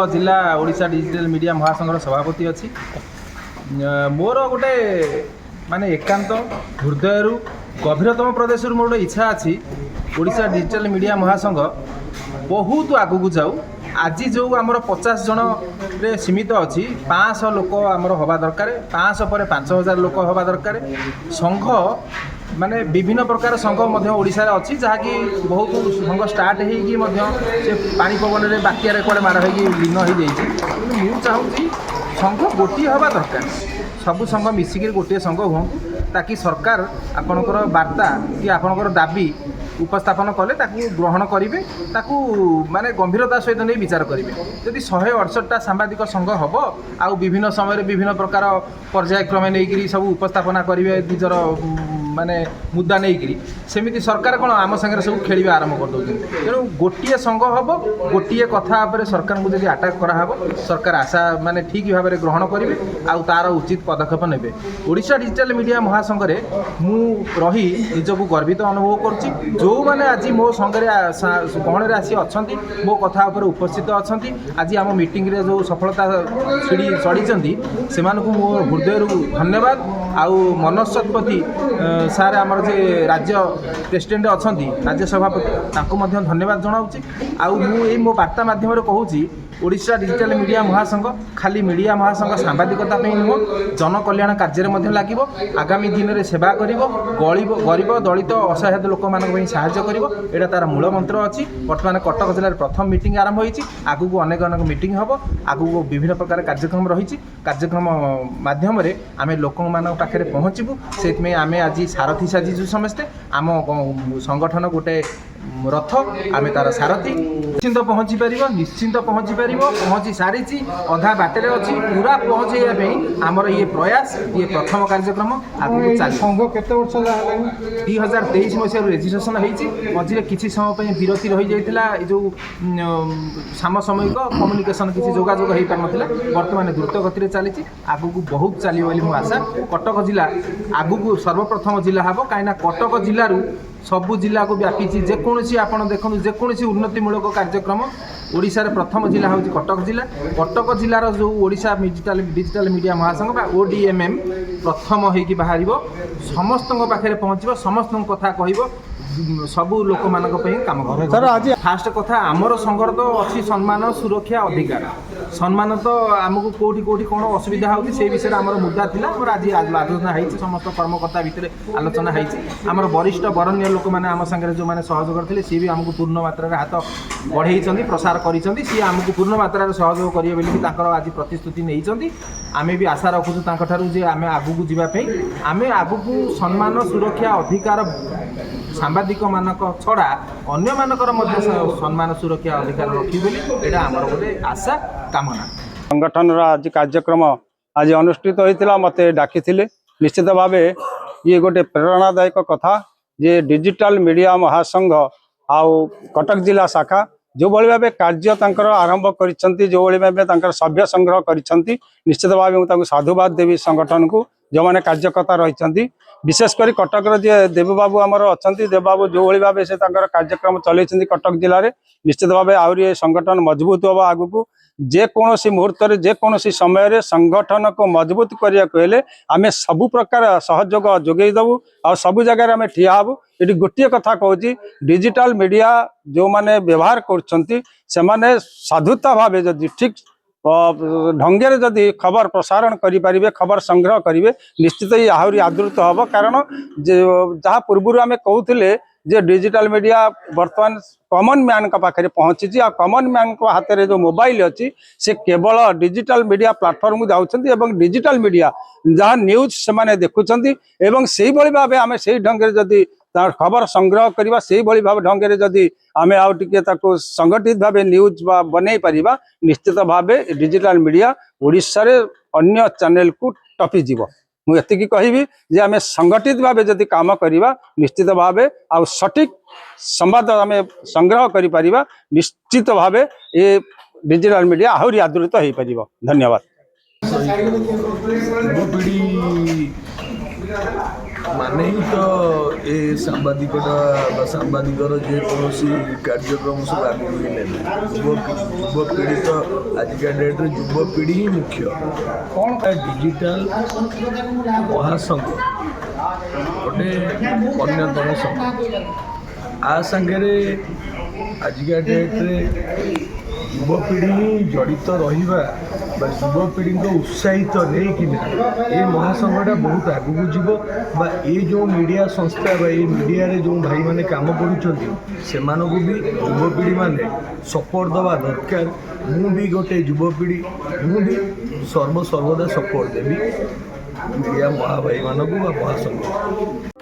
जिला Odisha digital media महासंघर सभापति अच्छी मोर गोटे माने एकांत हृदय गभीरतम प्रदेश मोर गोटे इच्छा अच्छी ओडिशा डिजिटल मीडिया महासंघ बहुत आगू जाऊ। आज जो आमर 50 जन रे सीमित अच्छी 500 लोक आमर हवा दरकार 500 पर 5000 लोक हवा दरकार। संघ माने विभिन्न प्रकार संघ ओडिशा अच्छी जहाँकि बहुत संघ स्टार्ट हो पानी पवन में बात्यार कड़े माड़ हो लीन हो जाइए। चाहूँगी संघ गोटे हवा दरकार सबू संघ मिसिक गोटे संघ हूँ ताकि सरकार आपणकर वार्ता कि आपणकर दाबी उपस्थापन कले ग्रहण करेंगे माने गंभीरता सहित नहीं विचार करेंगे। जदि 168टा सांबादिक संघ हम आउ विभिन्न समय विभिन्न प्रकार पर्यायक्रमे नहीं सब उपस्थापना करेंगे निजर माने मुद्दा नहीं सेमिति सरकार कौन आम संगे सब खेल आरंभ कर दौरान तेणु गोटे संघ हम गोटे कथा सरकार को जब आटाक कराब सरकार आशा माने ठीक भाव में ग्रहण करेंगे आउ तार उचित पदक्षेप नेबे। ओडिशा डिजिटल मीडिया महासंघ रे मु रही निजको गर्वित अनुभव करुच्ची जो मैंने आज मो संगे गहण आसी अच्छा मो कथा उपस्थित अच्छा आज आम मीटिंग रे जो सफलता छिड़ी चढ़ी से मो हृदय धन्यवाद। आउ मनोज शतपथी सार आमर जे राज्य प्रेसिडेंट अच्छा राज्य सभापति धन्यवाद जनाऊँगी। आउ मु मो वार्ता मध्यम कहूँ ओडिशा डिजिटल मीडिया महासंघ खाली मीडिया महासंघ सांबादिकता नुह जन कल्याण कार्य लगे आगामी दिन में सेवा कर गरीब दलित असहाय लोक मान साहाय्य कर तार मूल मंत्र अच्छी। बर्तमान कटक जिले में प्रथम मीटिंग आरंभ होती आगू को अनेक अनेक मीटिंग हम आगू को विभिन्न प्रकार कार्यक्रम रही कार्यक्रम माध्यम आम लोक पाखे पहुँचबू से आम आज सारथी साजिशु समस्ते आम संगठन गोटे रथ आम तार सारथी निश्चिंत पहुँची पहुँची सारी अधा बाटर अच्छी पूरा पहुँचे आमर ये प्रयास ये प्रथम कार्यक्रम आगे चल 2023 मसीह रेजिस्ट्रेशन होती मझे किसी समय विरति रही जाता जो सामसामयिक कम्युनिकेशन किसी जोगाजोग हो पार ना बर्तमान द्रुत गति चली आगू को बहुत चलो बोली मो आशा। कटक जिला आगू को सर्वप्रथम जिला हम कहीं कटक जिलू सबू जिला को व्यापी जेकोसी आप देखो जेकोसी उन्नतिमूलक कार्यक्रम ओडिशा प्रथम जिला हूँ कटक जिलार जो ओडिशा डिजिटल मीडिया महासंघ ODMM प्रथम होगी बाहर समस्त पाखे पहुँच समस्त कथा कह सबू लोक मान काम कर। आज फास्ट कथा आमर संघर तो अच्छी सम्मान सुरक्षा अधिकार सम्मान तो आमको कौटी कौटी कौन असुविधा होती से विषय आम मुद्दा थी आज आलोचना होती समस्त कर्मकर्ता भितर आलोचना होती आमर वरिष्ठ बरण्य लोक मैंने आम सागर जो मैंने सहयोग करते सी भी आमको पूर्ण मात्रा हाथ बढ़ई प्रसार कर सी आमको पूर्ण मात्रा सहयोग करेंगे बोली आज प्रतिश्रुति नहीं आम भी आशा रखुचु जे आम आगू जावाई आम आगू सम्मान सुरक्षा अधिकार सांबादिक मानक छड़ा अन्य मानकर सम्मान सुरक्षा अधिकार रखी बोली आमर गोटे आशा कामना। संगठन आज कार्यक्रम आज अनुष्ठित होता मत डाकी निश्चित भाव ये गोटे प्रेरणादायक कथा जे डिजिटल मीडिया महासंघ आउ कटक जिला शाखा जो भाव कार्य आरंभ कर जो भाव सभ्य संग्रह कर निश्चित भाव साधुवाद देवी संगठन को जो मैंने कार्यकर्ता रही विशेषकर कटक देवबाबू आमर अच्छा देवबाबू जो भाव से कार्यक्रम चल कटक जिले में निश्चित भाव आहरी संगठन मजबूत हम आगू को जेकोसी मुहूर्त जेकोसी समय संगठन को मजबूत करने आम सबु प्रकार सहयोग जोगे देवु आ सबु जगह आम ठिया हबु। ये गोटे कथा कहूँ डिजिटल मीडिया जो माने व्यवहार कर साधुता भाव जदि ठीक ढंगे जदि खबर प्रसारण करें खबर संग्रह करेंगे निश्चित ही आहरी आदृत हम कारण जहाँ पूर्व आम कहते जे डिजिटल मीडिया बर्तमान कॉमन मैन का पाखे पहुंची आ कॉमन मैन को हाथ में जो मोबाइल अच्छी से केवल डिजिटल मीडिया प्लाटफॉर्म को जाऊँ डिजिटल मीडिया जहाँ न्यूज से देखुं से भाव आम से ढंग जदि खबर संग्रह करवा से भाव ढंगे जदि आम आउ टे संगठित भाव न्यूज बन पारिबा निश्चित भाव डिजिटल मीडिया ओडिशा रे अन्य चैनल को टपीज मुझे कहबी जे आम संगठित भाव जदि काम करवा निश्चित भाव आ सटीक संवाद आम संग्रह करिपरिबा निश्चित भाव ये डिजिटल मीडिया आहरी आदृत हो पार। धन्यवाद। माने ही तो ଏ ସାମ୍ବାଦିକଟା ବା ସାମ୍ବାଦିକର ଯେକୌଣସି କାର୍ଯ୍ୟକ୍ରମ ସବୁ ଆଗକୁ ହିଁ ନେବେ। ଯୁବପିଢ଼ି ତ ଆଜିକା ଡେଟ୍ରେ ଯୁବପିଢ଼ି ହିଁ ମୁଖ୍ୟ। କ'ଣ ଡିଜିଟାଲ ମହାସଂଘ ଗୋଟେ ଅନ୍ୟତମ ସଂଘ। ଆ ସାଙ୍ଗରେ ଆଜିକା ଡେଟ୍ରେ ଯୁବପିଢ଼ି ହିଁ ଜଡ଼ିତ ରହିବା ବା ଯୁବପିଢ଼ିଙ୍କ ଉତ୍ସାହିତ ନେଇକିନା ଏ ମହାସଂଘଟା ବହୁତ ଆଗକୁ ଯିବ। ବା ଏ ଯେଉଁ ମିଡ଼ିଆ ସଂସ୍ଥା ବା ଏ ମିଡ଼ିଆରେ ଯେଉଁ ଭାଇମାନେ କାମ କରୁଛନ୍ତି ସେମାନଙ୍କୁ ବି ଯୁବପିଢ଼ିମାନେ ସପୋର୍ଟ ଦେବା ଦରକାର। ମୁଁ ବି ଗୋଟେ ଯୁବପିଢ଼ି, ମୁଁ ବି ସର୍ବଦା ସପୋର୍ଟ ଦେବି ମିଡ଼ିଆ ମହାଭାଇମାନଙ୍କୁ ବା ମହାସଂଘ।